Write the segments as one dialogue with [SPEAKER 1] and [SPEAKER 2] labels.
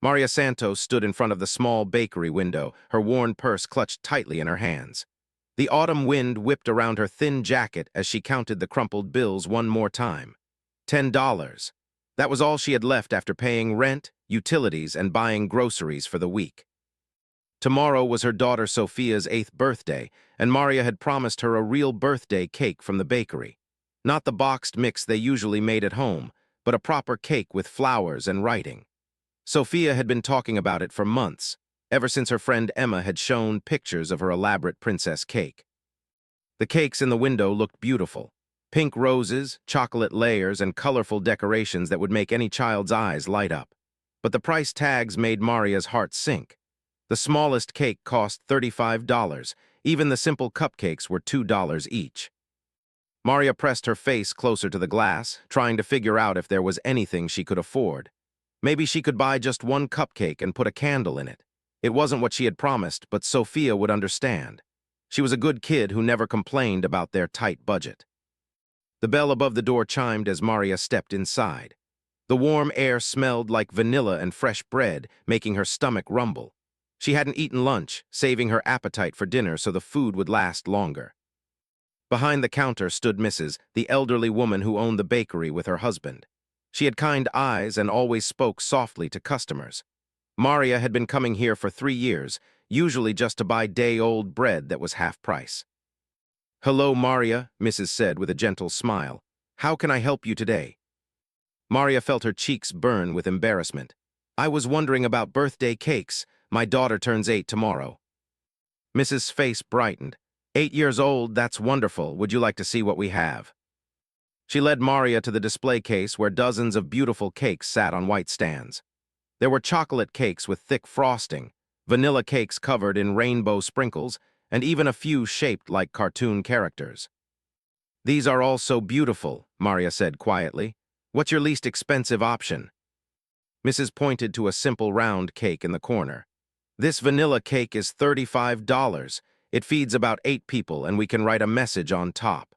[SPEAKER 1] Maria Santos stood in front of the small bakery window, her worn purse clutched tightly in her hands. The autumn wind whipped around her thin jacket as she counted the crumpled bills one more time. $10. That was all she had left after paying rent, utilities, and buying groceries for the week. Tomorrow was her daughter Sophia's 8th birthday, and Maria had promised her a real birthday cake from the bakery. Not the boxed mix they usually made at home, but a proper cake with flowers and writing. Sophia had been talking about it for months, ever since her friend Emma had shown pictures of her elaborate princess cake. The cakes in the window looked beautiful. Pink roses, chocolate layers, and colorful decorations that would make any child's eyes light up. But the price tags made Maria's heart sink. The smallest cake cost $35. Even the simple cupcakes were $2 each. Maria pressed her face closer to the glass, trying to figure out if there was anything she could afford. Maybe she could buy just one cupcake and put a candle in it. It wasn't what she had promised, but Sophia would understand. She was a good kid who never complained about their tight budget. The bell above the door chimed as Maria stepped inside. The warm air smelled like vanilla and fresh bread, making her stomach rumble. She hadn't eaten lunch, saving her appetite for dinner so the food would last longer. Behind the counter stood Mrs., the elderly woman who owned the bakery with her husband. She had kind eyes and always spoke softly to customers. Maria had been coming here for 3 years, usually just to buy day-old bread that was half price. "Hello, Maria," Mrs. said with a gentle smile. "How can I help you today?" Maria felt her cheeks burn with embarrassment. "I was wondering about birthday cakes. My daughter turns 8 tomorrow." Mrs.'s face brightened. "8 years old, that's wonderful. Would you like to see what we have?" She led Maria to the display case where dozens of beautiful cakes sat on white stands. There were chocolate cakes with thick frosting, vanilla cakes covered in rainbow sprinkles, and even a few shaped like cartoon characters. "These are all so beautiful," Maria said quietly. "What's your least expensive option?" Mrs. pointed to a simple round cake in the corner. "This vanilla cake is $35. It feeds about 8 people, and we can write a message on top."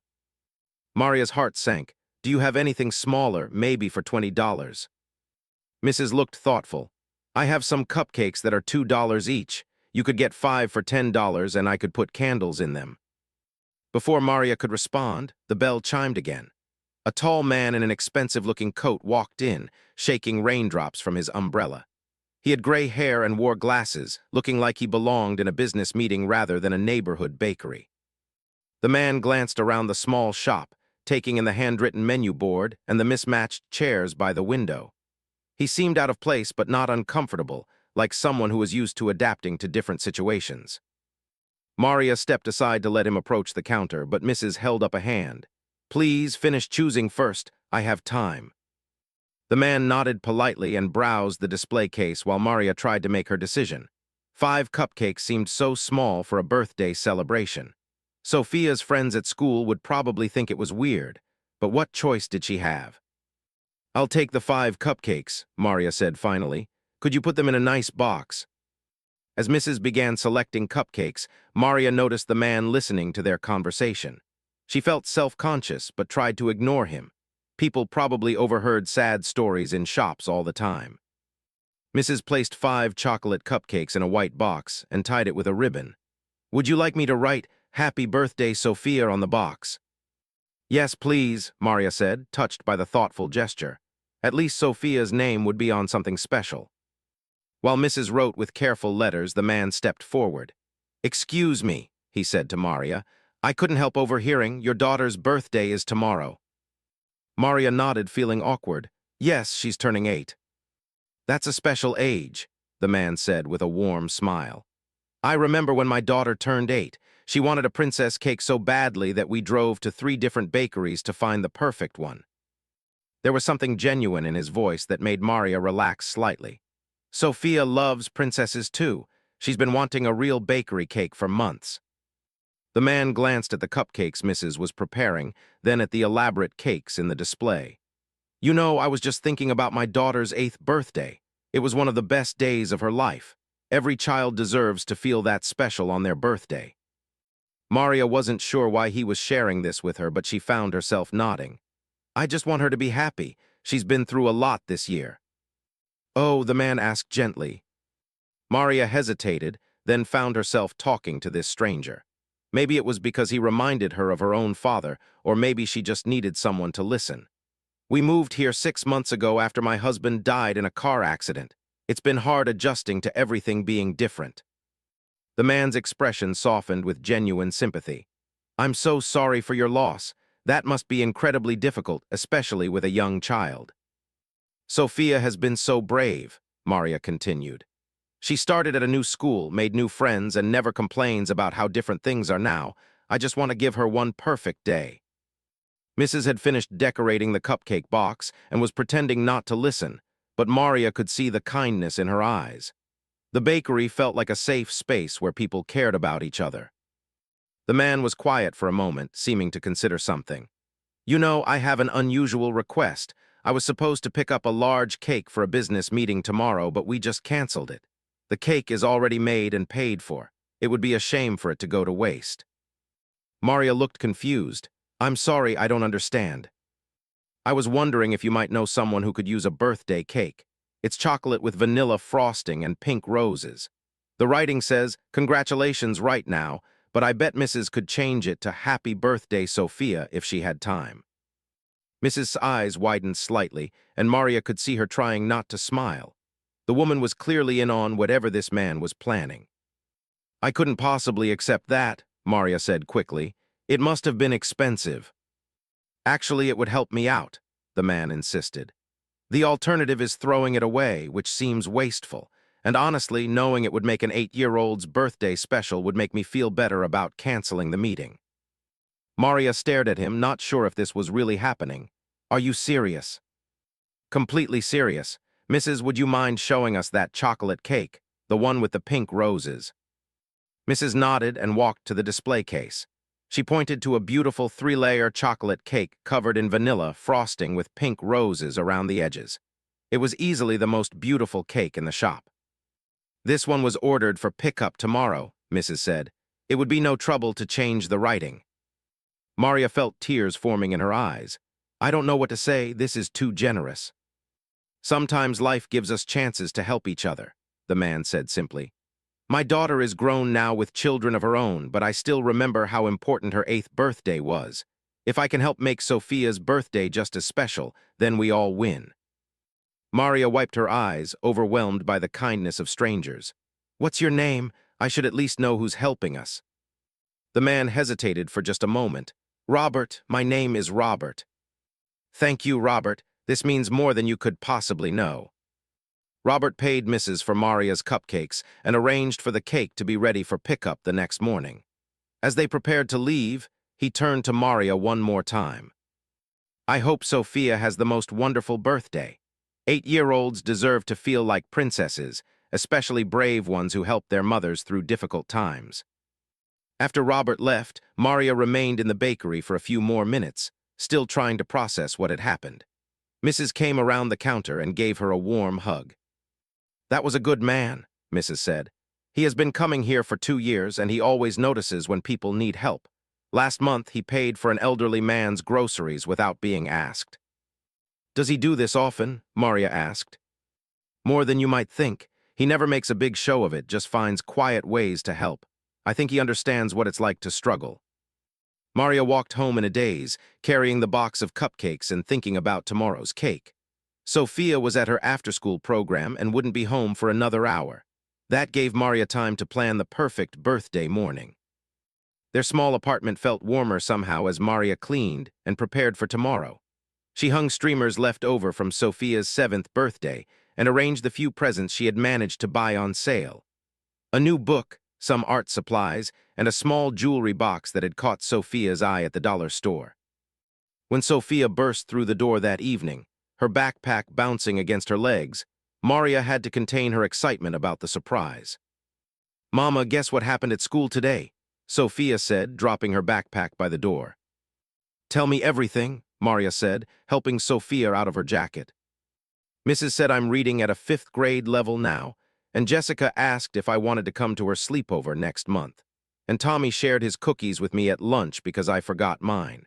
[SPEAKER 1] Maria's heart sank. "Do you have anything smaller, maybe for $20? Mrs. looked thoughtful. "I have some cupcakes that are $2 each. You could get 5 for $10, and I could put candles in them." Before Maria could respond, the bell chimed again. A tall man in an expensive-looking coat walked in, shaking raindrops from his umbrella. He had gray hair and wore glasses, looking like he belonged in a business meeting rather than a neighborhood bakery. The man glanced around the small shop, taking in the handwritten menu board and the mismatched chairs by the window. He seemed out of place but not uncomfortable, like someone who was used to adapting to different situations. Maria stepped aside to let him approach the counter, but Mrs. held up a hand. "Please finish choosing first. I have time." The man nodded politely and browsed the display case while Maria tried to make her decision. 5 cupcakes seemed so small for a birthday celebration. Sophia's friends at school would probably think it was weird, but what choice did she have? "I'll take the 5 cupcakes," Maria said finally. "Could you put them in a nice box?" As Mrs. began selecting cupcakes, Maria noticed the man listening to their conversation. She felt self-conscious but tried to ignore him. People probably overheard sad stories in shops all the time. Mrs. placed 5 chocolate cupcakes in a white box and tied it with a ribbon. "Would you like me to write, 'Happy Birthday, Sophia' on the box?" "Yes, please," Maria said, touched by the thoughtful gesture. At least Sophia's name would be on something special. While Mrs. wrote with careful letters, the man stepped forward. "Excuse me," he said to Maria. "I couldn't help overhearing. Your daughter's birthday is tomorrow." Maria nodded, feeling awkward. "Yes, she's turning 8. "That's a special age," the man said with a warm smile. "I remember when my daughter turned 8. She wanted a princess cake so badly that we drove to 3 different bakeries to find the perfect one." There was something genuine in his voice that made Maria relax slightly. "Sophia loves princesses too. She's been wanting a real bakery cake for months." The man glanced at the cupcakes Mrs. was preparing, then at the elaborate cakes in the display. "You know, I was just thinking about my daughter's 8th birthday. It was one of the best days of her life. Every child deserves to feel that special on their birthday." Maria wasn't sure why he was sharing this with her, but she found herself nodding. "I just want her to be happy. She's been through a lot this year." Oh, the man asked gently. Maria hesitated, then found herself talking to this stranger. Maybe it was because he reminded her of her own father, or maybe she just needed someone to listen. We moved here 6 months ago after my husband died in a car accident. It's been hard adjusting to everything being different. The man's expression softened with genuine sympathy. I'm so sorry for your loss. That must be incredibly difficult, especially with a young child. Sophia has been so brave, Maria continued. She started at a new school, made new friends, and never complains about how different things are now. I just want to give her one perfect day. Mrs. had finished decorating the cupcake box and was pretending not to listen, but Maria could see the kindness in her eyes. The bakery felt like a safe space where people cared about each other. The man was quiet for a moment, seeming to consider something. You know, I have an unusual request. I was supposed to pick up a large cake for a business meeting tomorrow, but we just canceled it. The cake is already made and paid for. It would be a shame for it to go to waste. Maria looked confused. I'm sorry, I don't understand. I was wondering if you might know someone who could use a birthday cake. It's chocolate with vanilla frosting and pink roses. The writing says, "Congratulations right now," but I bet Mrs. could change it to "Happy Birthday, Sophia," if she had time. Mrs.'s eyes widened slightly, and Maria could see her trying not to smile. The woman was clearly in on whatever this man was planning. I couldn't possibly accept that, Maria said quickly. It must have been expensive. Actually, it would help me out, the man insisted. The alternative is throwing it away, which seems wasteful, and honestly, knowing it would make an 8-year-old's birthday special would make me feel better about canceling the meeting. Maria stared at him, not sure if this was really happening. Are you serious? Completely serious. Mrs., would you mind showing us that chocolate cake, the one with the pink roses? Mrs. nodded and walked to the display case. She pointed to a beautiful 3-layer chocolate cake covered in vanilla frosting with pink roses around the edges. It was easily the most beautiful cake in the shop. This one was ordered for pickup tomorrow, Mrs. said. It would be no trouble to change the writing. Maria felt tears forming in her eyes. I don't know what to say, this is too generous. Sometimes life gives us chances to help each other, the man said simply. My daughter is grown now with children of her own, but I still remember how important her 8th birthday was. If I can help make Sophia's birthday just as special, then we all win. Maria wiped her eyes, overwhelmed by the kindness of strangers. What's your name? I should at least know who's helping us. The man hesitated for just a moment. Robert, my name is Robert. Thank you, Robert. This means more than you could possibly know. Robert paid Mrs. for Maria's cupcakes and arranged for the cake to be ready for pickup the next morning. As they prepared to leave, he turned to Maria one more time. I hope Sophia has the most wonderful birthday. 8-year-olds deserve to feel like princesses, especially brave ones who help their mothers through difficult times. After Robert left, Maria remained in the bakery for a few more minutes, still trying to process what had happened. Mrs. came around the counter and gave her a warm hug. That was a good man, Mrs. said. He has been coming here for 2 years, and he always notices when people need help. Last month, he paid for an elderly man's groceries without being asked. Does he do this often? Maria asked. More than you might think. He never makes a big show of it, just finds quiet ways to help. I think he understands what it's like to struggle. Maria walked home in a daze, carrying the box of cupcakes and thinking about tomorrow's cake. Sophia was at her after-school program and wouldn't be home for another hour. That gave Maria time to plan the perfect birthday morning. Their small apartment felt warmer somehow as Maria cleaned and prepared for tomorrow. She hung streamers left over from Sophia's 7th birthday and arranged the few presents she had managed to buy on sale. A new book, some art supplies, and a small jewelry box that had caught Sophia's eye at the dollar store. When Sophia burst through the door that evening, her backpack bouncing against her legs, Maria had to contain her excitement about the surprise. Mama, guess what happened at school today? Sophia said, dropping her backpack by the door. Tell me everything, Maria said, helping Sophia out of her jacket. Mrs. said I'm reading at a 5th grade level now, and Jessica asked if I wanted to come to her sleepover next month. And Tommy shared his cookies with me at lunch because I forgot mine.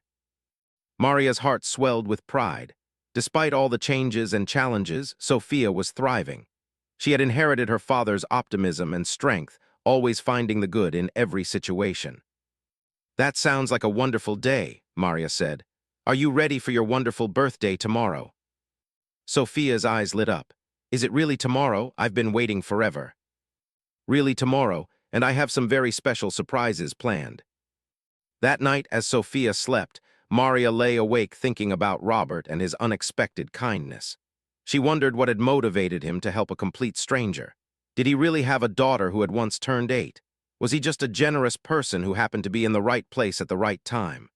[SPEAKER 1] Maria's heart swelled with pride. Despite all the changes and challenges, Sophia was thriving. She had inherited her father's optimism and strength, always finding the good in every situation. "That sounds like a wonderful day," Maria said. "Are you ready for your wonderful birthday tomorrow?" Sophia's eyes lit up. "Is it really tomorrow? I've been waiting forever." "Really tomorrow, and I have some very special surprises planned." That night, as Sophia slept, Maria lay awake thinking about Robert and his unexpected kindness. She wondered what had motivated him to help a complete stranger. Did he really have a daughter who had once turned 8? Was he just a generous person who happened to be in the right place at the right time?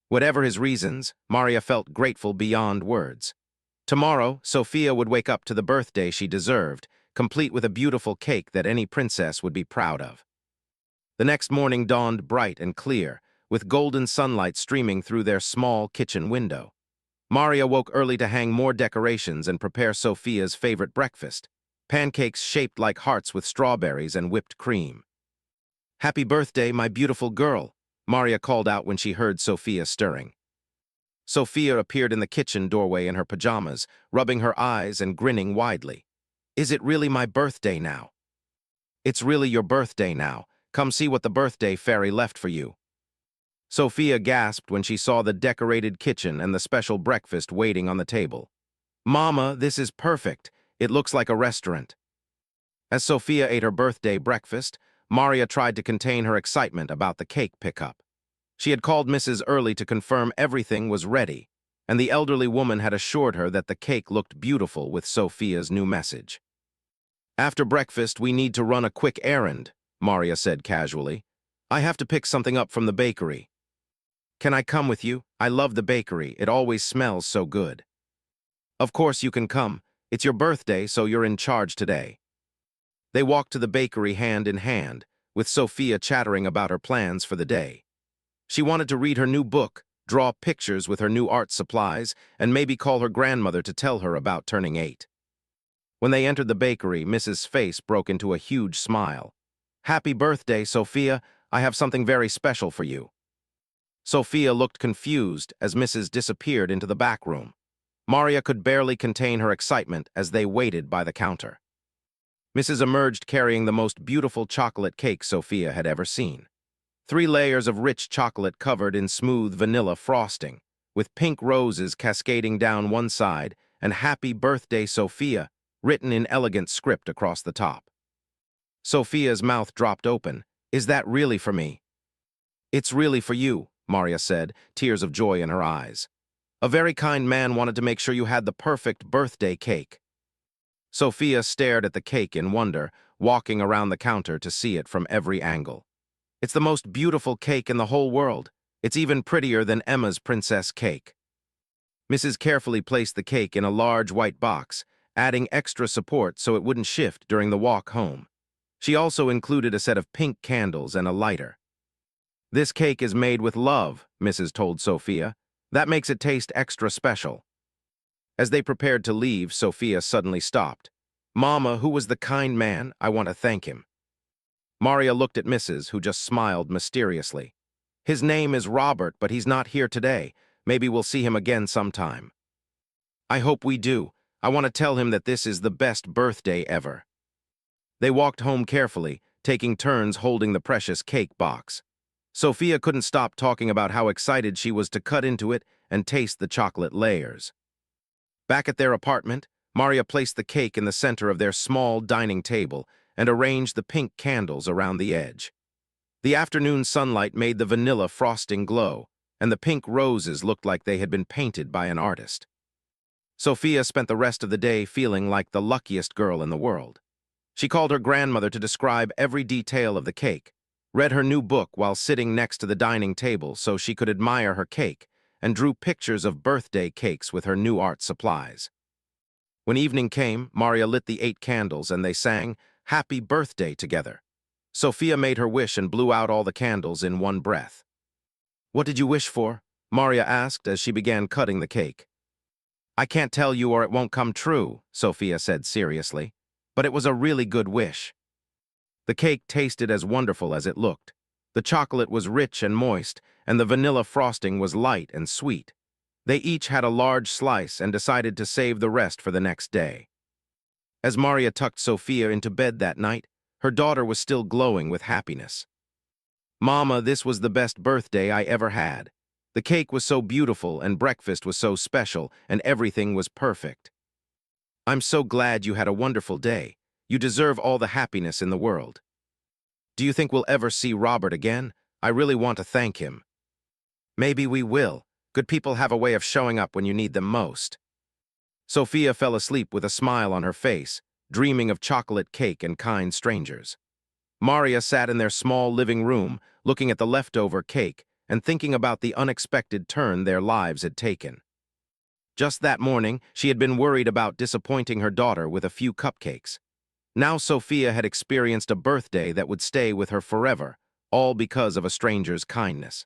[SPEAKER 1] Whatever his reasons, Maria felt grateful beyond words. Tomorrow, Sophia would wake up to the birthday she deserved, complete with a beautiful cake that any princess would be proud of. The next morning dawned bright and clear, with golden sunlight streaming through their small kitchen window. Maria woke early to hang more decorations and prepare Sophia's favorite breakfast, pancakes shaped like hearts with strawberries and whipped cream. "Happy birthday, my beautiful girl," Maria called out when she heard Sophia stirring. Sophia appeared in the kitchen doorway in her pajamas, rubbing her eyes and grinning widely. "Is it really my birthday now?" "It's really your birthday now. Come see what the birthday fairy left for you." Sophia gasped when she saw the decorated kitchen and the special breakfast waiting on the table. "Mama, this is perfect. It looks like a restaurant." As Sophia ate her birthday breakfast, Maria tried to contain her excitement about the cake pickup. She had called Mrs. Early to confirm everything was ready, and the elderly woman had assured her that the cake looked beautiful with Sophia's new message. "After breakfast, we need to run a quick errand," Maria said casually. "I have to pick something up from the bakery." "Can I come with you? I love the bakery. It always smells so good." "Of course you can come. It's your birthday, so you're in charge today." They walked to the bakery hand in hand, with Sophia chattering about her plans for the day. She wanted to read her new book, draw pictures with her new art supplies, and maybe call her grandmother to tell her about turning 8. When they entered the bakery, Mrs. Face broke into a huge smile. "Happy birthday, Sophia. I have something very special for you." Sophia looked confused as Mrs. disappeared into the back room. Maria could barely contain her excitement as they waited by the counter. Mrs. emerged carrying the most beautiful chocolate cake Sophia had ever seen. 3 layers of rich chocolate covered in smooth vanilla frosting, with pink roses cascading down one side and "Happy Birthday, Sophia" written in elegant script across the top. Sophia's mouth dropped open. "Is that really for me?" "It's really for you," Maria said, tears of joy in her eyes. "A very kind man wanted to make sure you had the perfect birthday cake." Sophia stared at the cake in wonder, walking around the counter to see it from every angle. "It's the most beautiful cake in the whole world. It's even prettier than Emma's princess cake." Mrs. carefully placed the cake in a large white box, adding extra support so it wouldn't shift during the walk home. She also included a set of pink candles and a lighter. "This cake is made with love," Mrs. told Sophia. "That makes it taste extra special." As they prepared to leave, Sophia suddenly stopped. "Mama, who was the kind man? I want to thank him." Maria looked at Mrs., who just smiled mysteriously. "His name is Robert, but he's not here today. Maybe we'll see him again sometime." "I hope we do. I want to tell him that this is the best birthday ever." They walked home carefully, taking turns holding the precious cake box. Sophia couldn't stop talking about how excited she was to cut into it and taste the chocolate layers. Back at their apartment, Maria placed the cake in the center of their small dining table and arranged the pink candles around the edge. The afternoon sunlight made the vanilla frosting glow, and the pink roses looked like they had been painted by an artist. Sophia spent the rest of the day feeling like the luckiest girl in the world. She called her grandmother to describe every detail of the cake, read her new book while sitting next to the dining table so she could admire her cake, and drew pictures of birthday cakes with her new art supplies. When evening came, Maria lit the 8 candles and they sang "Happy Birthday" together. Sophia made her wish and blew out all the candles in one breath. "What did you wish for?" Maria asked as she began cutting the cake. "I can't tell you or it won't come true," Sophia said seriously, "but it was a really good wish." The cake tasted as wonderful as it looked. The chocolate was rich and moist, and the vanilla frosting was light and sweet. They each had a large slice and decided to save the rest for the next day. As Maria tucked Sophia into bed that night, her daughter was still glowing with happiness. "Mama, this was the best birthday I ever had. The cake was so beautiful and breakfast was so special and everything was perfect. I'm so glad you had a wonderful day. You deserve all the happiness in the world. Do you think we'll ever see Robert again? I really want to thank him." "Maybe we will. Good people have a way of showing up when you need them most." Sophia fell asleep with a smile on her face, dreaming of chocolate cake and kind strangers. Maria sat in their small living room, looking at the leftover cake and thinking about the unexpected turn their lives had taken. Just that morning, she had been worried about disappointing her daughter with a few cupcakes. Now Sophia had experienced a birthday that would stay with her forever, all because of a stranger's kindness.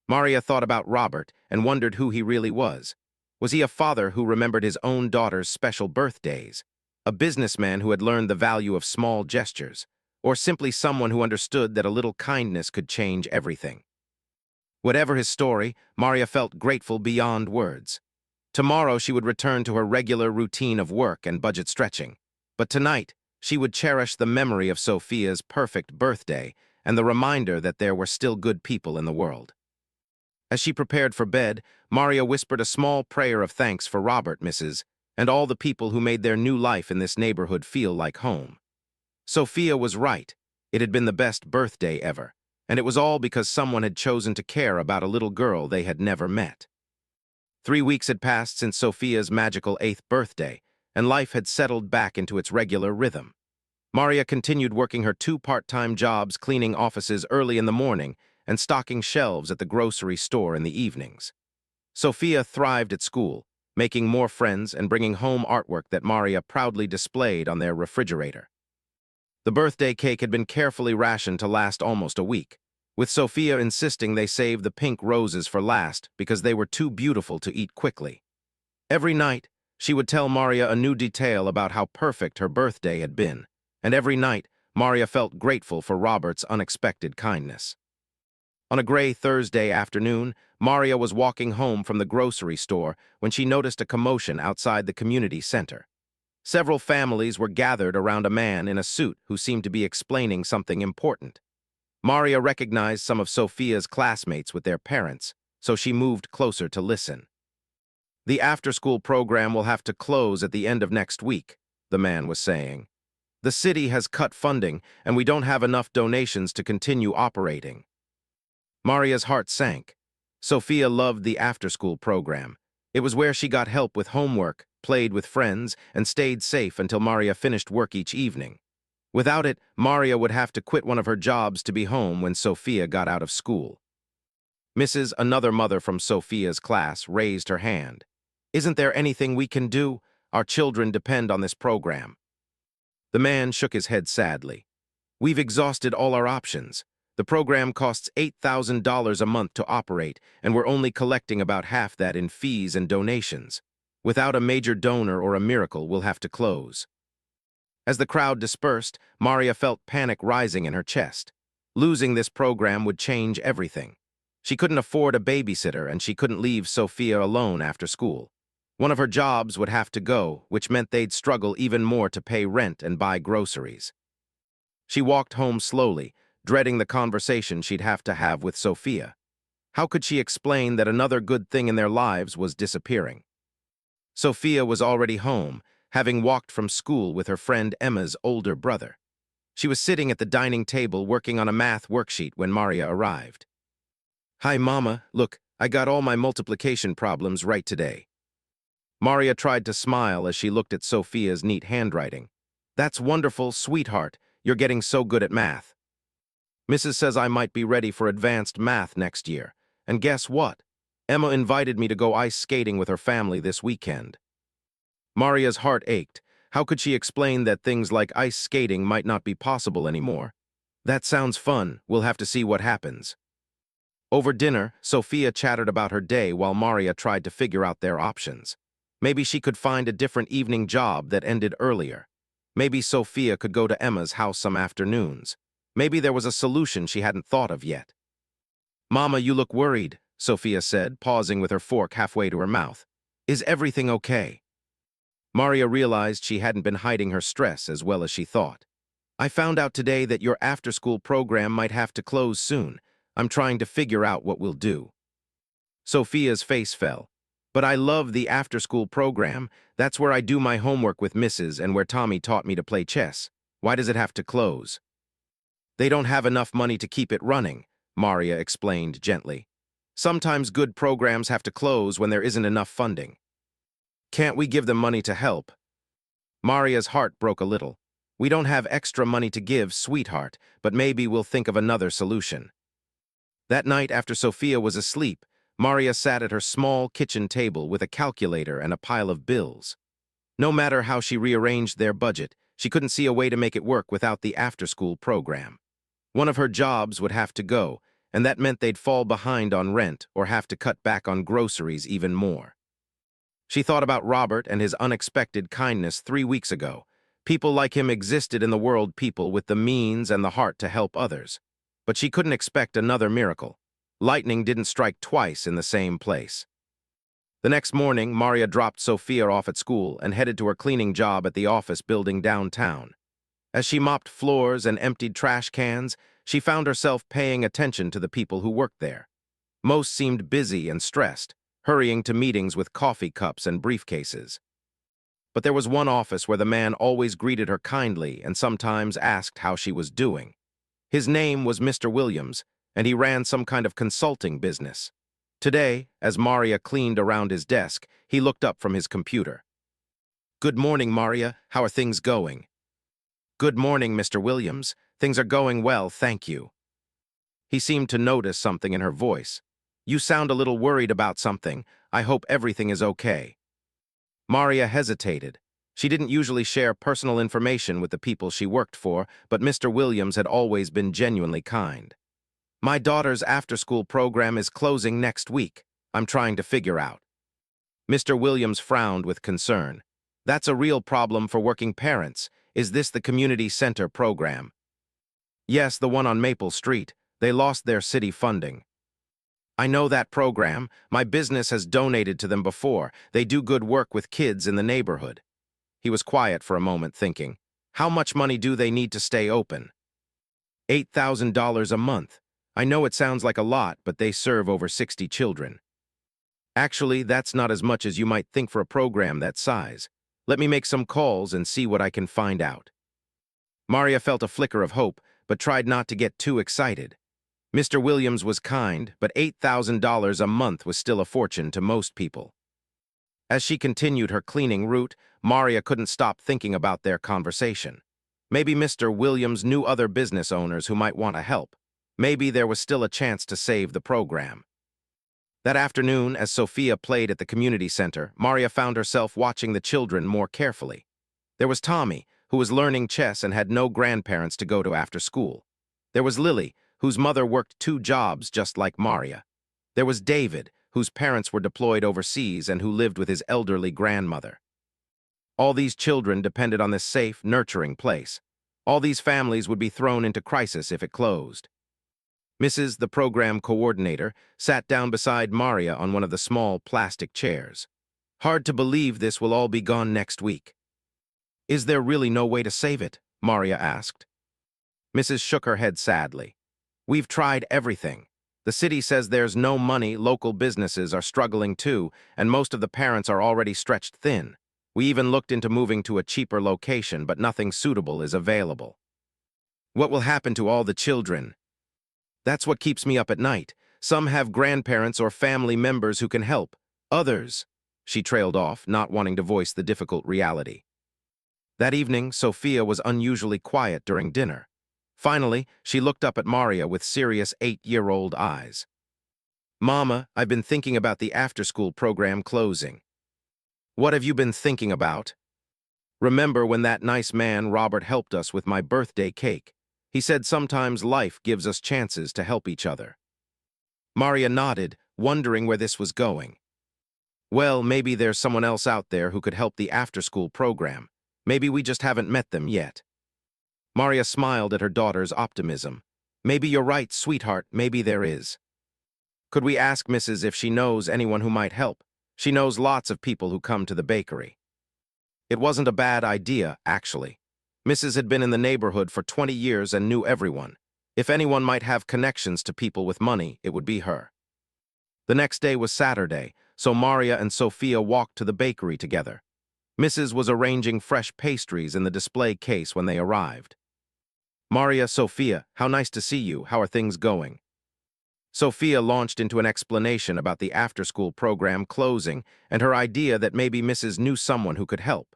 [SPEAKER 1] Maria thought about Robert and wondered who he really was. Was he a father who remembered his own daughter's special birthdays? A businessman who had learned the value of small gestures? Or simply someone who understood that a little kindness could change everything? Whatever his story, Maria felt grateful beyond words. Tomorrow she would return to her regular routine of work and budget stretching. But tonight, she would cherish the memory of Sophia's perfect birthday and the reminder that there were still good people in the world. As she prepared for bed, Maria whispered a small prayer of thanks for Robert, Mrs., and all the people who made their new life in this neighborhood feel like home. Sophia was right. It had been the best birthday ever, and it was all because someone had chosen to care about a little girl they had never met. 3 weeks had passed since Sophia's magical 8th birthday, and life had settled back into its regular rhythm. Maria continued working her 2 part-time jobs, cleaning offices early in the morning and stocking shelves at the grocery store in the evenings. Sophia thrived at school, making more friends and bringing home artwork that Maria proudly displayed on their refrigerator. The birthday cake had been carefully rationed to last almost a week, with Sophia insisting they save the pink roses for last because they were too beautiful to eat quickly. Every night, she would tell Maria a new detail about how perfect her birthday had been, and every night, Maria felt grateful for Robert's unexpected kindness. On a gray Thursday afternoon, Maria was walking home from the grocery store when she noticed a commotion outside the community center. Several families were gathered around a man in a suit who seemed to be explaining something important. Maria recognized some of Sophia's classmates with their parents, so she moved closer to listen. "The after-school program will have to close at the end of next week," the man was saying. "The city has cut funding, and we don't have enough donations to continue operating." Maria's heart sank. Sophia loved the after-school program. It was where she got help with homework, played with friends, and stayed safe until Maria finished work each evening. Without it, Maria would have to quit one of her jobs to be home when Sophia got out of school. Mrs., another mother from Sophia's class, raised her hand. "Isn't there anything we can do? Our children depend on this program." The man shook his head sadly. "We've exhausted all our options. The program costs $8,000 a month to operate, and we're only collecting about half that in fees and donations. Without a major donor or a miracle, we'll have to close." As the crowd dispersed, Maria felt panic rising in her chest. Losing this program would change everything. She couldn't afford a babysitter, and she couldn't leave Sophia alone after school. One of her jobs would have to go, which meant they'd struggle even more to pay rent and buy groceries. She walked home slowly, dreading the conversation she'd have to have with Sophia. How could she explain that another good thing in their lives was disappearing? Sophia was already home, having walked from school with her friend Emma's older brother. She was sitting at the dining table working on a math worksheet when Maria arrived. "Hi, Mama. Look, I got all my multiplication problems right today." Maria tried to smile as she looked at Sophia's neat handwriting. "That's wonderful, sweetheart. You're getting so good at math. Mrs. says I might be ready for advanced math next year. And guess what? Emma invited me to go ice skating with her family this weekend." Maria's heart ached. How could she explain that things like ice skating might not be possible anymore? "That sounds fun. We'll have to see what happens." Over dinner, Sophia chattered about her day while Maria tried to figure out their options. Maybe she could find a different evening job that ended earlier. Maybe Sophia could go to Emma's house some afternoons. Maybe there was a solution she hadn't thought of yet. "Mama, you look worried," Sophia said, pausing with her fork halfway to her mouth. Is everything okay? Maria realized she hadn't been hiding her stress as well as she thought. I found out today that your after-school program might have to close soon. I'm trying to figure out what we'll do. Sophia's face fell. But I love the after-school program. That's where I do my homework with Mrs. and where Tommy taught me to play chess. Why does it have to close? They don't have enough money to keep it running, Maria explained gently. Sometimes good programs have to close when there isn't enough funding. Can't we give them money to help? Maria's heart broke a little. We don't have extra money to give, sweetheart, but maybe we'll think of another solution. That night after Sophia was asleep, Maria sat at her small kitchen table with a calculator and a pile of bills. No matter how she rearranged their budget, she couldn't see a way to make it work without the after-school program. One of her jobs would have to go, and that meant they'd fall behind on rent or have to cut back on groceries even more. She thought about Robert and his unexpected kindness 3 weeks ago. People like him existed in the world, people with the means and the heart to help others. But she couldn't expect another miracle. Lightning didn't strike twice in the same place. The next morning, Maria dropped Sophia off at school and headed to her cleaning job at the office building downtown. As she mopped floors and emptied trash cans, she found herself paying attention to the people who worked there. Most seemed busy and stressed, hurrying to meetings with coffee cups and briefcases. But there was one office where the man always greeted her kindly and sometimes asked how she was doing. His name was Mr. Williams, and he ran some kind of consulting business. Today, as Maria cleaned around his desk, he looked up from his computer. Good morning, Maria. How are things going? Good morning, Mr. Williams. Things are going well, thank you. He seemed to notice something in her voice. You sound a little worried about something. I hope everything is okay. Maria hesitated. She didn't usually share personal information with the people she worked for, but Mr. Williams had always been genuinely kind. My daughter's after-school program is closing next week. I'm trying to figure out. Mr. Williams frowned with concern. That's a real problem for working parents. Is this the community center program? Yes, the one on Maple Street. They lost their city funding. I know that program. My business has donated to them before. They do good work with kids in the neighborhood. He was quiet for a moment, thinking, how much money do they need to stay open? $8,000 a month. I know it sounds like a lot, but they serve over 60 children. Actually, that's not as much as you might think for a program that size. Let me make some calls and see what I can find out. Maria felt a flicker of hope, but tried not to get too excited. Mr. Williams was kind, but $8,000 a month was still a fortune to most people. As she continued her cleaning route, Maria couldn't stop thinking about their conversation. Maybe Mr. Williams knew other business owners who might want to help. Maybe there was still a chance to save the program. That afternoon, as Sophia played at the community center, Maria found herself watching the children more carefully. There was Tommy, who was learning chess and had no grandparents to go to after school. There was Lily, whose mother worked 2 jobs just like Maria. There was David, whose parents were deployed overseas and who lived with his elderly grandmother. All these children depended on this safe, nurturing place. All these families would be thrown into crisis if it closed. Mrs., the program coordinator, sat down beside Maria on one of the small plastic chairs. Hard to believe this will all be gone next week. Is there really no way to save it? Maria asked. Mrs. shook her head sadly. We've tried everything. The city says there's no money, local businesses are struggling too, and most of the parents are already stretched thin. We even looked into moving to a cheaper location, but nothing suitable is available. What will happen to all the children? That's what keeps me up at night. Some have grandparents or family members who can help. Others, she trailed off, not wanting to voice the difficult reality. That evening, Sophia was unusually quiet during dinner. Finally, she looked up at Maria with serious 8-year-old eyes. Mama, I've been thinking about the after-school program closing. What have you been thinking about? Remember when that nice man Robert helped us with my birthday cake? He said sometimes life gives us chances to help each other. Maria nodded, wondering where this was going. Well, maybe there's someone else out there who could help the after-school program. Maybe we just haven't met them yet. Maria smiled at her daughter's optimism. Maybe you're right, sweetheart, maybe there is. Could we ask Mrs. if she knows anyone who might help? She knows lots of people who come to the bakery. It wasn't a bad idea, actually. Mrs. had been in the neighborhood for 20 years and knew everyone. If anyone might have connections to people with money, it would be her. The next day was Saturday, so Maria and Sophia walked to the bakery together. Mrs. was arranging fresh pastries in the display case when they arrived. Maria, Sophia, how nice to see you. How are things going? Sophia launched into an explanation about the after-school program closing and her idea that maybe Mrs. knew someone who could help.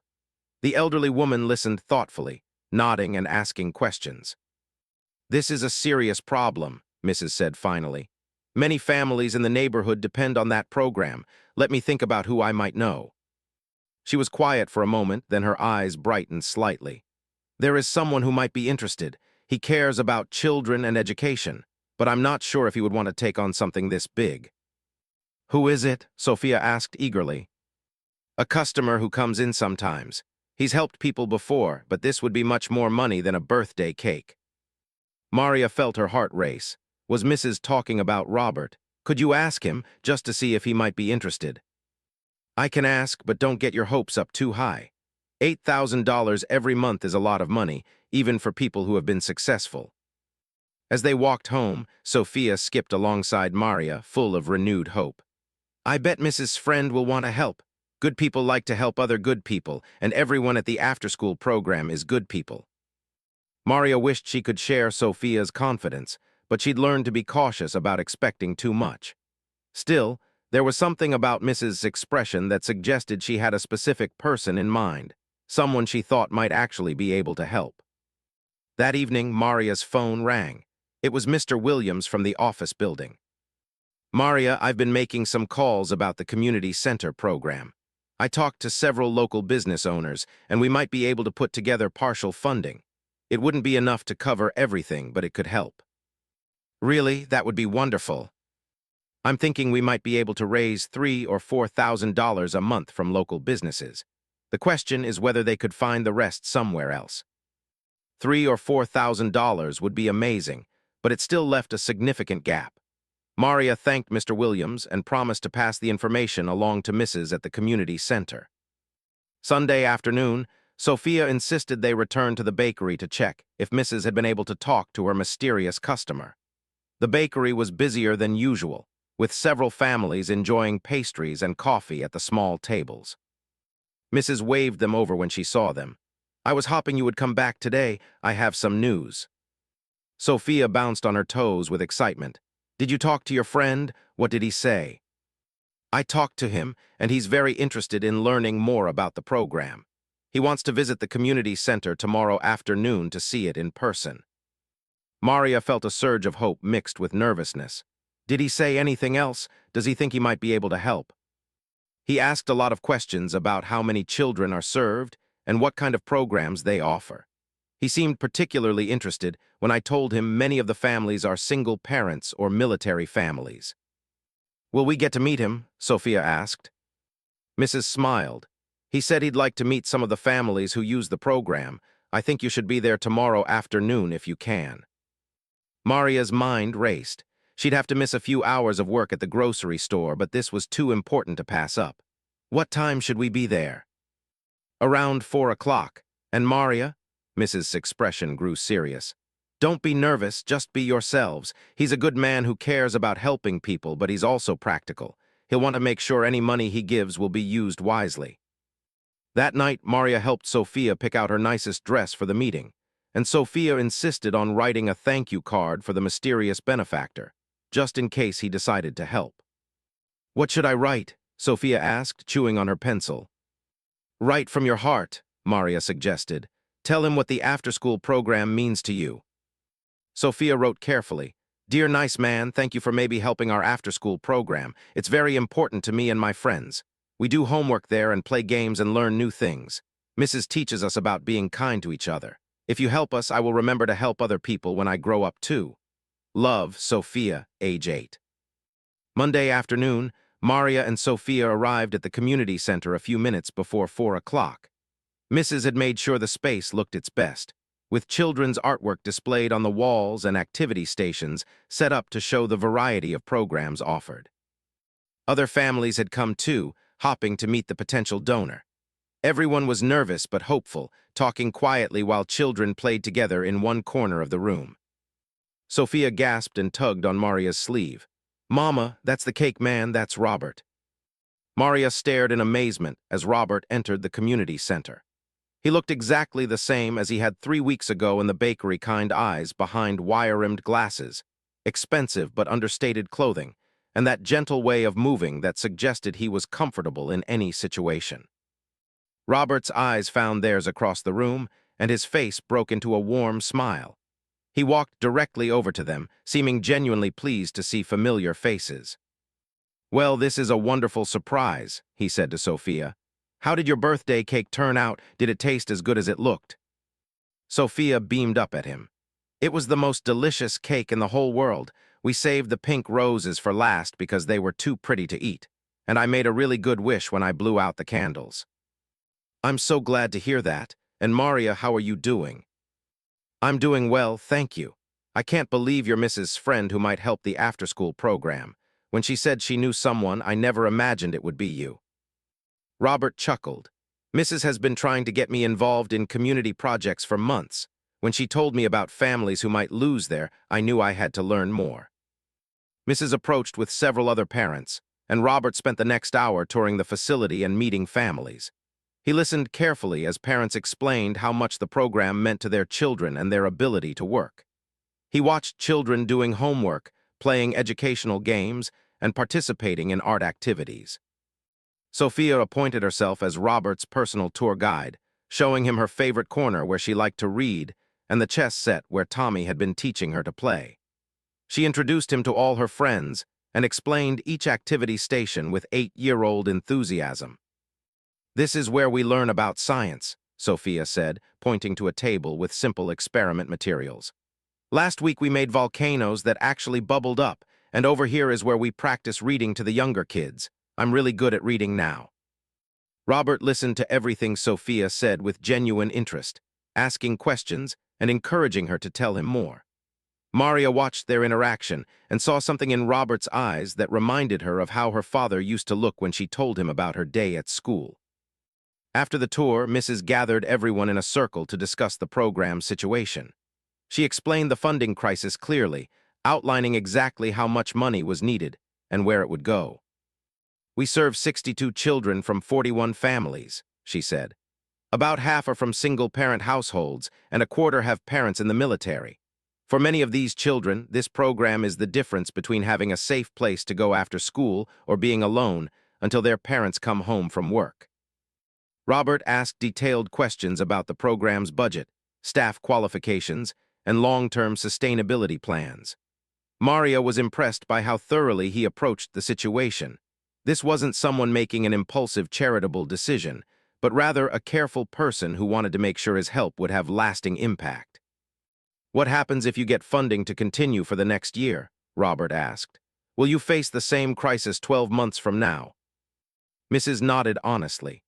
[SPEAKER 1] The elderly woman listened thoughtfully, nodding and asking questions. This is a serious problem, Mrs. said finally. Many families in the neighborhood depend on that program. Let me think about who I might know. She was quiet for a moment, then her eyes brightened slightly. There is someone who might be interested. He cares about children and education, but I'm not sure if he would want to take on something this big. Who is it? Sophia asked eagerly. A customer who comes in sometimes. He's helped people before, but this would be much more money than a birthday cake. Maria felt her heart race. Was Mrs. talking about Robert? Could you ask him, just to see if he might be interested? I can ask, but don't get your hopes up too high. $8,000 every month is a lot of money, even for people who have been successful. As they walked home, Sophia skipped alongside Maria, full of renewed hope. I bet Mrs. Friend will want to help. Good people like to help other good people, and everyone at the after-school program is good people. Maria wished she could share Sophia's confidence, but she'd learned to be cautious about expecting too much. Still, there was something about Mrs.'s expression that suggested she had a specific person in mind, someone she thought might actually be able to help. That evening, Maria's phone rang. It was Mr. Williams from the office building. Maria, I've been making some calls about the community center program. I talked to several local business owners, and we might be able to put together partial funding. It wouldn't be enough to cover everything, but it could help. Really, that would be wonderful. I'm thinking we might be able to raise $3,000 or $4,000 a month from local businesses. The question is whether they could find the rest somewhere else. $3,000 or $4,000 would be amazing, but it still left a significant gap. Maria thanked Mr. Williams and promised to pass the information along to Mrs. at the community center. Sunday afternoon, Sophia insisted they return to the bakery to check if Mrs. had been able to talk to her mysterious customer. The bakery was busier than usual, with several families enjoying pastries and coffee at the small tables. Mrs. waved them over when she saw them. I was hoping you would come back today. I have some news. Sophia bounced on her toes with excitement. Did you talk to your friend? What did he say? I talked to him, and he's very interested in learning more about the program. He wants to visit the community center tomorrow afternoon to see it in person. Maria felt a surge of hope mixed with nervousness. Did he say anything else? Does he think he might be able to help? He asked a lot of questions about how many children are served and what kind of programs they offer. He seemed particularly interested when I told him many of the families are single parents or military families. Will we get to meet him? Sophia asked. Mrs. smiled. He said he'd like to meet some of the families who use the program. I think you should be there tomorrow afternoon if you can. Maria's mind raced. She'd have to miss a few hours of work at the grocery store, but this was too important to pass up. What time should we be there? Around 4 o'clock. And Maria? Mrs.'s expression grew serious. Don't be nervous, just be yourselves. He's a good man who cares about helping people, but he's also practical. He'll want to make sure any money he gives will be used wisely. That night, Maria helped Sophia pick out her nicest dress for the meeting, and Sophia insisted on writing a thank you card for the mysterious benefactor, just in case he decided to help. What should I write? Sophia asked, chewing on her pencil. Write from your heart, Maria suggested. Tell him what the after-school program means to you. Sophia wrote carefully. Dear nice man, thank you for maybe helping our after-school program. It's very important to me and my friends. We do homework there and play games and learn new things. Mrs. teaches us about being kind to each other. If you help us, I will remember to help other people when I grow up too. Love, Sophia, age 8. Monday afternoon, Maria and Sophia arrived at the community center a few minutes before 4 o'clock. Mrs. had made sure the space looked its best, with children's artwork displayed on the walls and activity stations set up to show the variety of programs offered. Other families had come too, hopping to meet the potential donor. Everyone was nervous but hopeful, talking quietly while children played together in one corner of the room. Sophia gasped and tugged on Maria's sleeve. "Mama, that's the cake man, that's Robert." Maria stared in amazement as Robert entered the community center. He looked exactly the same as he had 3 weeks ago in the bakery, kind eyes behind wire-rimmed glasses, expensive but understated clothing, and that gentle way of moving that suggested he was comfortable in any situation. Robert's eyes found theirs across the room, and his face broke into a warm smile. He walked directly over to them, seeming genuinely pleased to see familiar faces. "Well, this is a wonderful surprise," he said to Sophia. "How did your birthday cake turn out? Did it taste as good as it looked?" Sophia beamed up at him. "It was the most delicious cake in the whole world. We saved the pink roses for last because they were too pretty to eat, and I made a really good wish when I blew out the candles." "I'm so glad to hear that. And Maria, how are you doing?" "I'm doing well, thank you. I can't believe you're Mrs. Friend who might help the after-school program. When she said she knew someone, I never imagined it would be you." Robert chuckled. "Mrs. has been trying to get me involved in community projects for months. When she told me about families who might lose there, I knew I had to learn more." Mrs. approached with several other parents, and Robert spent the next hour touring the facility and meeting families. He listened carefully as parents explained how much the program meant to their children and their ability to work. He watched children doing homework, playing educational games, and participating in art activities. Sophia appointed herself as Robert's personal tour guide, showing him her favorite corner where she liked to read and the chess set where Tommy had been teaching her to play. She introduced him to all her friends and explained each activity station with 8-year-old enthusiasm. "This is where we learn about science," Sophia said, pointing to a table with simple experiment materials. "Last week we made volcanoes that actually bubbled up, and over here is where we practice reading to the younger kids. I'm really good at reading now." Robert listened to everything Sophia said with genuine interest, asking questions and encouraging her to tell him more. Maria watched their interaction and saw something in Robert's eyes that reminded her of how her father used to look when she told him about her day at school. After the tour, Mrs. gathered everyone in a circle to discuss the program's situation. She explained the funding crisis clearly, outlining exactly how much money was needed and where it would go. "We serve 62 children from 41 families," she said. "About half are from single-parent households, and a quarter have parents in the military. For many of these children, this program is the difference between having a safe place to go after school or being alone until their parents come home from work." Robert asked detailed questions about the program's budget, staff qualifications, and long-term sustainability plans. Maria was impressed by how thoroughly he approached the situation. This wasn't someone making an impulsive charitable decision, but rather a careful person who wanted to make sure his help would have lasting impact. "What happens if you get funding to continue for the next year?" Robert asked. "Will you face the same crisis 12 months from now?" Mrs. nodded honestly.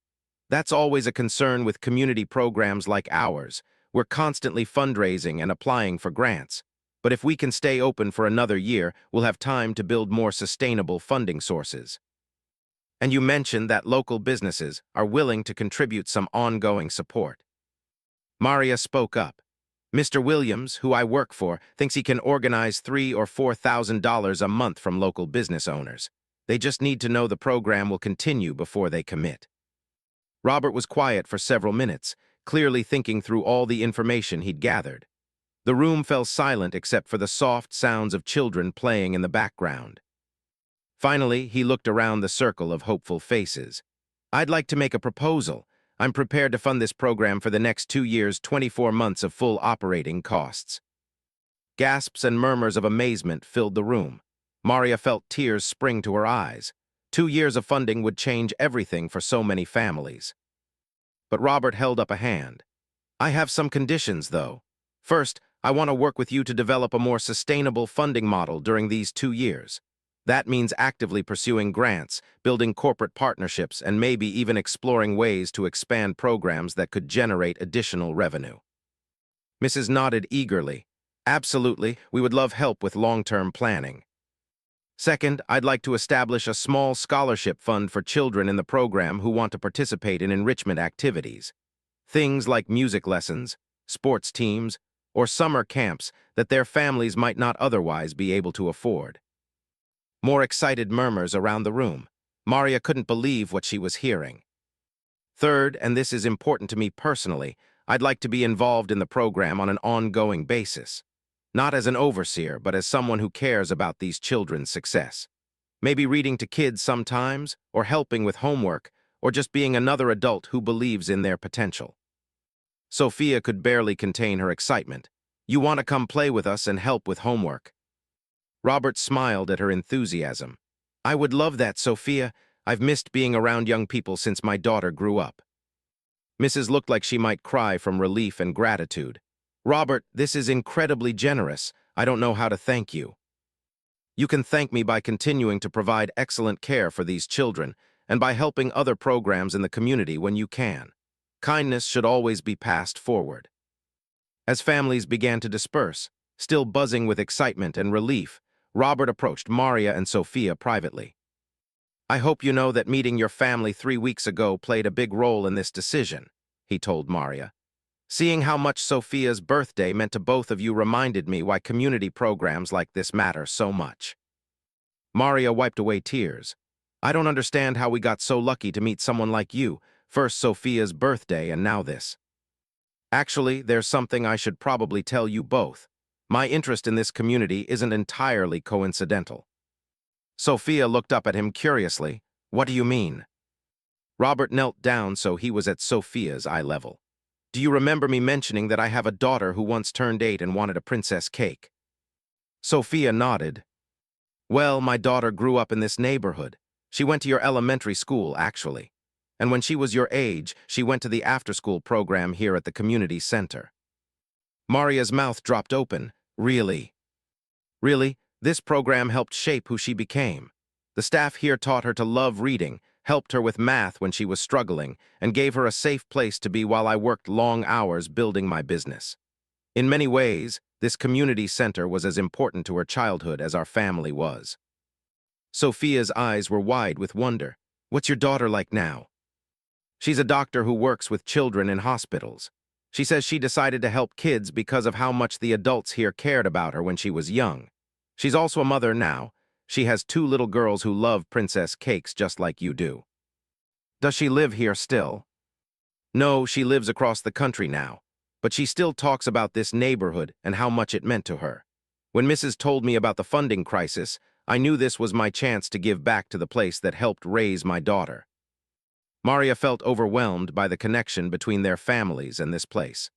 [SPEAKER 1] "That's always a concern with community programs like ours. We're constantly fundraising and applying for grants. But if we can stay open for another year, we'll have time to build more sustainable funding sources." "And you mentioned that local businesses are willing to contribute some ongoing support." Maria spoke up. "Mr. Williams, who I work for, thinks he can organize $3,000 or $4,000 a month from local business owners. They just need to know the program will continue before they commit." Robert was quiet for several minutes, clearly thinking through all the information he'd gathered. The room fell silent except for the soft sounds of children playing in the background. Finally, he looked around the circle of hopeful faces. "I'd like to make a proposal. I'm prepared to fund this program for the next 2 years, 24 months of full operating costs." Gasps and murmurs of amazement filled the room. Maria felt tears spring to her eyes. 2 years of funding would change everything for so many families. But Robert held up a hand. "I have some conditions, though. First, I want to work with you to develop a more sustainable funding model during these 2 years. That means actively pursuing grants, building corporate partnerships, and maybe even exploring ways to expand programs that could generate additional revenue." Mrs. nodded eagerly. Absolutely, we would love help with long-term planning. Second, I'd like to establish a small scholarship fund for children in the program who want to participate in enrichment activities. Things like music lessons, sports teams, or summer camps that their families might not otherwise be able to afford. More excited murmurs around the room. Maria couldn't believe what she was hearing. Third, and this is important to me personally, I'd like to be involved in the program on an ongoing basis. Not as an overseer, but as someone who cares about these children's success. Maybe reading to kids sometimes, or helping with homework, or just being another adult who believes in their potential. Sophia could barely contain her excitement. You want to come play with us and help with homework? Robert smiled at her enthusiasm. I would love that, Sophia. I've missed being around young people since my daughter grew up. Mrs. looked like she might cry from relief and gratitude. Robert, this is incredibly generous. I don't know how to thank you. You can thank me by continuing to provide excellent care for these children and by helping other programs in the community when you can. Kindness should always be passed forward. As families began to disperse, still buzzing with excitement and relief, Robert approached Maria and Sophia privately. I hope you know that meeting your family 3 weeks ago played a big role in this decision, he told Maria. Seeing how much Sophia's birthday meant to both of you reminded me why community programs like this matter so much. Maria wiped away tears. I don't understand how we got so lucky to meet someone like you, first Sophia's birthday and now this. Actually, there's something I should probably tell you both. My interest in this community isn't entirely coincidental. Sophia looked up at him curiously. What do you mean? Robert knelt down so he was at Sophia's eye level. Do you remember me mentioning that I have a daughter who once turned 8 and wanted a princess cake? Sophia nodded. Well, my daughter grew up in this neighborhood. She went to your elementary school, actually. And when she was your age, she went to the after-school program here at the community center. Maria's mouth dropped open. Really? Really? This program helped shape who she became. The staff here taught her to love reading, helped her with math when she was struggling, and gave her a safe place to be while I worked long hours building my business. In many ways, this community center was as important to her childhood as our family was. Sophia's eyes were wide with wonder. What's your daughter like now? She's a doctor who works with children in hospitals. She says she decided to help kids because of how much the adults here cared about her when she was young. She's also a mother now. She has 2 little girls who love princess cakes just like you do. Does she live here still? No, she lives across the country now, but she still talks about this neighborhood and how much it meant to her. When Mrs. told me about the funding crisis, I knew this was my chance to give back to the place that helped raise my daughter. Maria felt overwhelmed by the connection between their families and this place.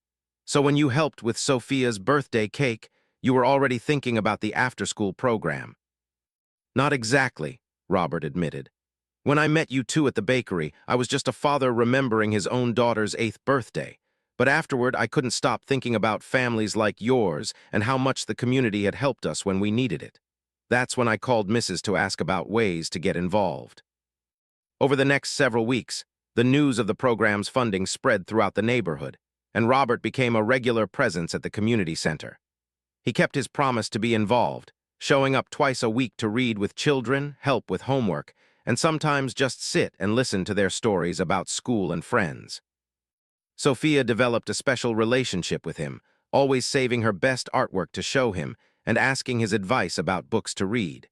[SPEAKER 1] So when you helped with Sophia's birthday cake, you were already thinking about the after-school program. Not exactly, Robert admitted. When I met you two at the bakery, I was just a father remembering his own daughter's 8th birthday. But afterward, I couldn't stop thinking about families like yours and how much the community had helped us when we needed it. That's when I called Mrs. to ask about ways to get involved. Over the next several weeks, the news of the program's funding spread throughout the neighborhood, and Robert became a regular presence at the community center. He kept his promise to be involved, showing up twice a week to read with children, help with homework, and sometimes just sit and listen to their stories about school and friends. Sophia developed a special relationship with him, always saving her best artwork to show him and asking his advice about books to read.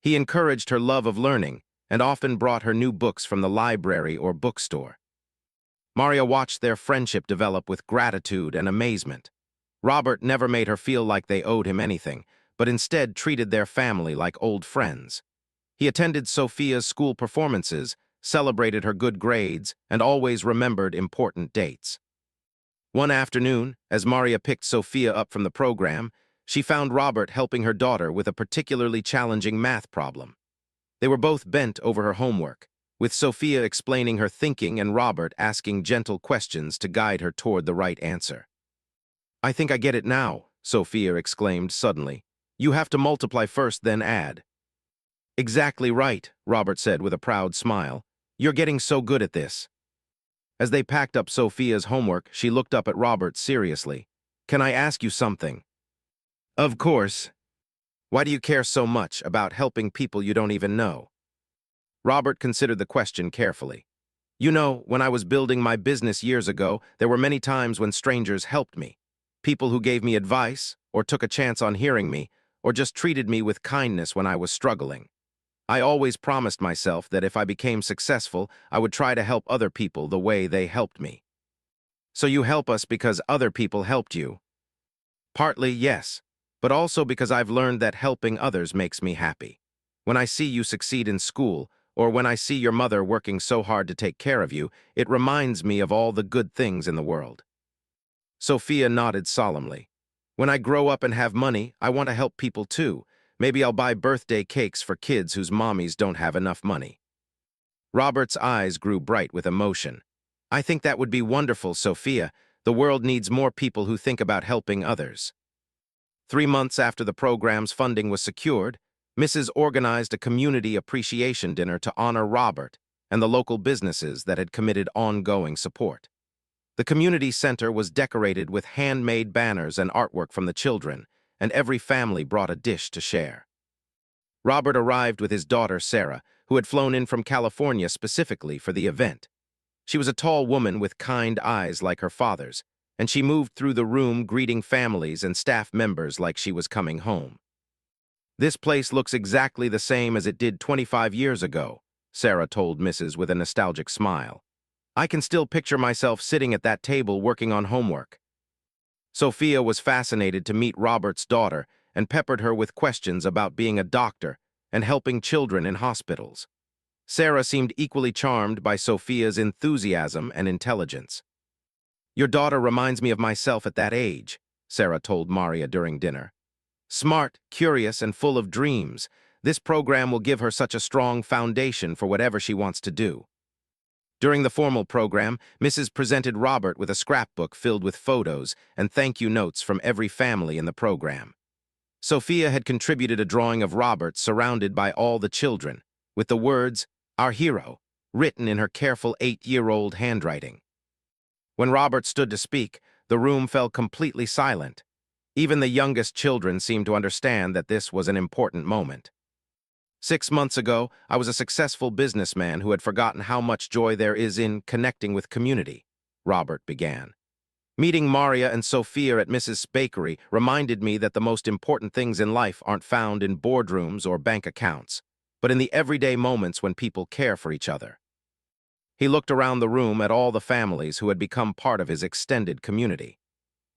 [SPEAKER 1] He encouraged her love of learning and often brought her new books from the library or bookstore. Maria watched their friendship develop with gratitude and amazement. Robert never made her feel like they owed him anything, but instead treated their family like old friends. He attended Sophia's school performances, celebrated her good grades, and always remembered important dates. One afternoon, as Maria picked Sophia up from the program, she found Robert helping her daughter with a particularly challenging math problem. They were both bent over her homework, with Sophia explaining her thinking and Robert asking gentle questions to guide her toward the right answer. I think I get it now, Sophia exclaimed suddenly. You have to multiply first, then add. Exactly right, Robert said with a proud smile. You're getting so good at this. As they packed up Sophia's homework, she looked up at Robert seriously. Can I ask you something? Of course. Why do you care so much about helping people you don't even know? Robert considered the question carefully. You know, when I was building my business years ago, there were many times when strangers helped me. People who gave me advice, or took a chance on hearing me, or just treated me with kindness when I was struggling. I always promised myself that if I became successful, I would try to help other people the way they helped me. So you help us because other people helped you? Partly, yes, but also because I've learned that helping others makes me happy. When I see you succeed in school, or when I see your mother working so hard to take care of you, it reminds me of all the good things in the world. Sophia nodded solemnly. When I grow up and have money, I want to help people too. Maybe I'll buy birthday cakes for kids whose mommies don't have enough money. Robert's eyes grew bright with emotion. I think that would be wonderful, Sophia. The world needs more people who think about helping others. 3 months after the program's funding was secured, Mrs. organized a community appreciation dinner to honor Robert and the local businesses that had committed ongoing support. The community center was decorated with handmade banners and artwork from the children, and every family brought a dish to share. Robert arrived with his daughter, Sarah, who had flown in from California specifically for the event. She was a tall woman with kind eyes like her father's, and she moved through the room greeting families and staff members like she was coming home. This place looks exactly the same as it did 25 years ago, Sarah told Mrs. with a nostalgic smile. I can still picture myself sitting at that table working on homework. Sophia was fascinated to meet Robert's daughter and peppered her with questions about being a doctor and helping children in hospitals. Sarah seemed equally charmed by Sophia's enthusiasm and intelligence. Your daughter reminds me of myself at that age, Sarah told Maria during dinner. Smart, curious, and full of dreams, this program will give her such a strong foundation for whatever she wants to do. During the formal program, Mrs. presented Robert with a scrapbook filled with photos and thank you notes from every family in the program. Sophia had contributed a drawing of Robert surrounded by all the children, with the words, "Our hero," written in her careful 8-year-old handwriting. When Robert stood to speak, the room fell completely silent. Even the youngest children seemed to understand that this was an important moment. 6 months ago, I was a successful businessman who had forgotten how much joy there is in connecting with community, Robert began. Meeting Maria and Sophia at Mrs. Bakery reminded me that the most important things in life aren't found in boardrooms or bank accounts, but in the everyday moments when people care for each other. He looked around the room at all the families who had become part of his extended community.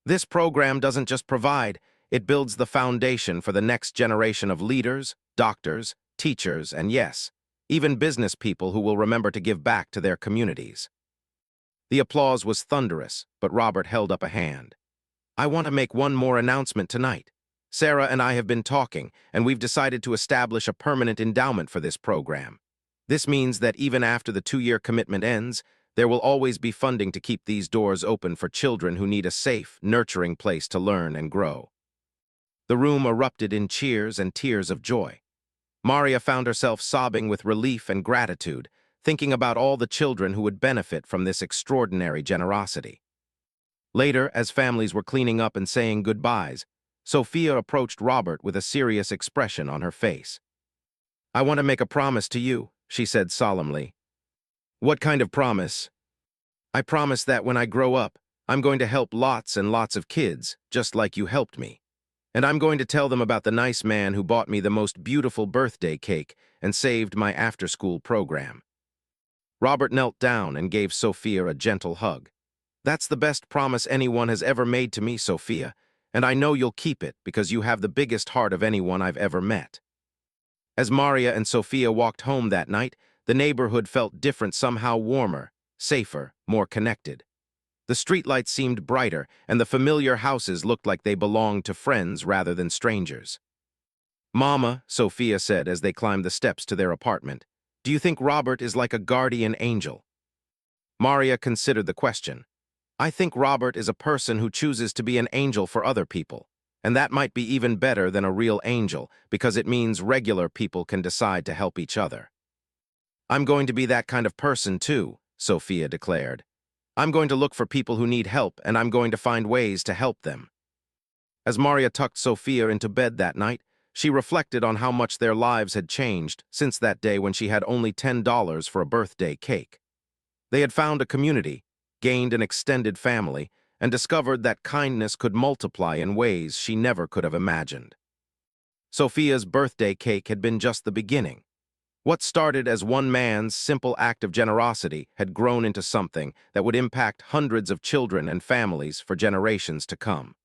[SPEAKER 1] This program doesn't just provide, it builds the foundation for the next generation of leaders, doctors, teachers, and yes, even business people who will remember to give back to their communities. The applause was thunderous, but Robert held up a hand. I want to make one more announcement tonight. Sarah and I have been talking, and we've decided to establish a permanent endowment for this program. This means that even after the 2-year commitment ends, there will always be funding to keep these doors open for children who need a safe, nurturing place to learn and grow. The room erupted in cheers and tears of joy. Maria found herself sobbing with relief and gratitude, thinking about all the children who would benefit from this extraordinary generosity. Later, as families were cleaning up and saying goodbyes, Sophia approached Robert with a serious expression on her face. I want to make a promise to you, she said solemnly. What kind of promise? I promise that when I grow up, I'm going to help lots and lots of kids, just like you helped me. And I'm going to tell them about the nice man who bought me the most beautiful birthday cake and saved my after-school program. Robert knelt down and gave Sophia a gentle hug. That's the best promise anyone has ever made to me, Sophia, and I know you'll keep it because you have the biggest heart of anyone I've ever met. As Maria and Sophia walked home that night, the neighborhood felt different, somehow warmer, safer, more connected. The streetlights seemed brighter, and the familiar houses looked like they belonged to friends rather than strangers. Mama, Sophia said as they climbed the steps to their apartment, do you think Robert is like a guardian angel? Maria considered the question. I think Robert is a person who chooses to be an angel for other people, and that might be even better than a real angel because it means regular people can decide to help each other. I'm going to be that kind of person too, Sophia declared. I'm going to look for people who need help, and I'm going to find ways to help them. As Maria tucked Sophia into bed that night, she reflected on how much their lives had changed since that day when she had only $10 for a birthday cake. They had found a community, gained an extended family, and discovered that kindness could multiply in ways she never could have imagined. Sophia's birthday cake had been just the beginning. What started as one man's simple act of generosity had grown into something that would impact hundreds of children and families for generations to come.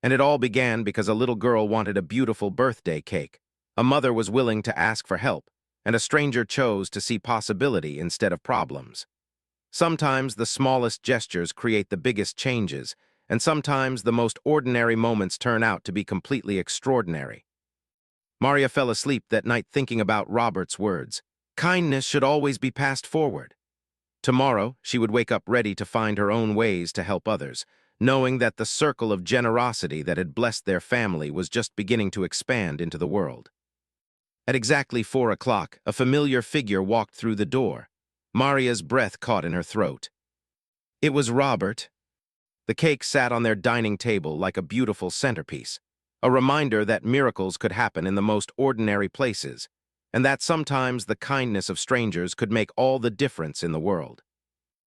[SPEAKER 1] And it all began because a little girl wanted a beautiful birthday cake. A mother was willing to ask for help, and a stranger chose to see possibility instead of problems. Sometimes the smallest gestures create the biggest changes, and sometimes the most ordinary moments turn out to be completely extraordinary. Maria fell asleep that night thinking about Robert's words. Kindness should always be passed forward. Tomorrow, she would wake up ready to find her own ways to help others, knowing that the circle of generosity that had blessed their family was just beginning to expand into the world. At exactly 4 o'clock, a familiar figure walked through the door. Maria's breath caught in her throat. It was Robert. The cake sat on their dining table like a beautiful centerpiece, a reminder that miracles could happen in the most ordinary places, and that sometimes the kindness of strangers could make all the difference in the world.